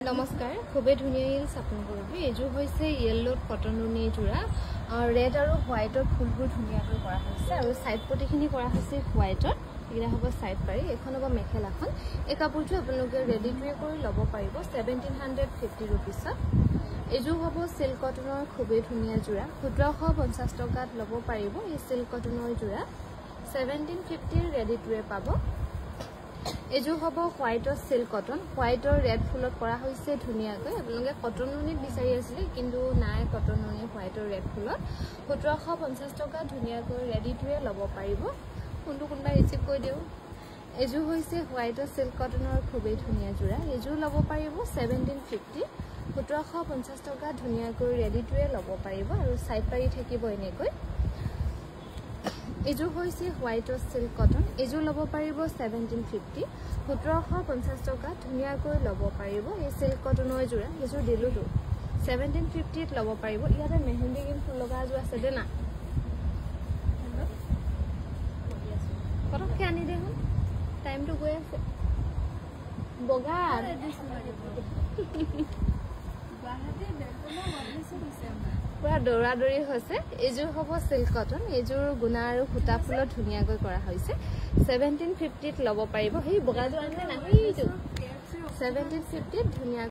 নমস্কাৰ খুবেই ধুনীয়া হিলছ আপোনালোকৰ এইযোৰ হৈছে য়েল্লোত কটন নুনি যোৰা ৰেড আৰু হোৱাইটত ফুলবোৰ ধুনীয়াকৈ কৰা হৈছে আৰু সাইড পটিখিনি কৰা হৈছে হোৱাইটত এৰা হ'ব সাইড পাৰি এখন হ'ব মেখেলাখন এই কাপোৰটো আপোনালোকে ৰেডি টু কৰি ল'ব পাৰিব 1750 रुपीसত এইযোৰ হ'ব সিল্ক কটনৰ খুবেই ধুনীয়া যোৰা 1750 টকাত ল'ব পাৰিব এই সিল্ক কটনৰ যোৰা 1750 ৰেডি টু পাব এযোৰ হ'ব হোৱাইটৰ সিল্ক কটন হোৱাইটৰ ৰেড ফুলত কৰা হৈছে ধুনীয়াকৈ আপোনালোকে কটন নুনিত বিচাৰি আছিল কিন্তু নাই কটন নুনি হোৱাইটৰ ৰেড ফুলত 1750 টকা ধুনীয়াকৈ ৰেডি টু ল'ব পাৰিব কোনটো কোনবা ৰিচিভ কৰি দিও এযোৰ হৈছে হোৱাইটৰ সিল্ক কটনৰ খুবেই ধুনীয়া যোৰা এযোৰ ল'ব পাৰিব 1750 1750 টকা ধুনীয়াকৈ ৰেডি টু ল'ব পাৰিব আৰু সাইড পাৰি থাকিব এনেকৈ এযোৰ হৈছে হোৱাইটৰ সিল্ক কটন এযোৰ ল'ব পাৰিব 1750 1750 টকা ধুনীয়াকৈ ল'ব পাৰিব এই সিল্ক কটনৰ যোৰা এযোৰ দিলুটো 1750 ত ল'ব পাৰিব ইয়াতে মেহেন্দি গ্ৰীণ ফুল লগা যোৰ আছে দেনা কটকে আনি দেখোন টাইমটো গৈ আছে বগা পুৰা দৌৰা দৌৰি হৈছে এযোৰ হ'ব সিল্ক কটন এযোৰ গুণা আৰু খুটা ফুলত ধুনীয়াকৈ কৰা হৈছে 1750 ত ল'ব পাৰিব সেই বগাটো আনিলে নাহিটো 1750 ধুনীয়া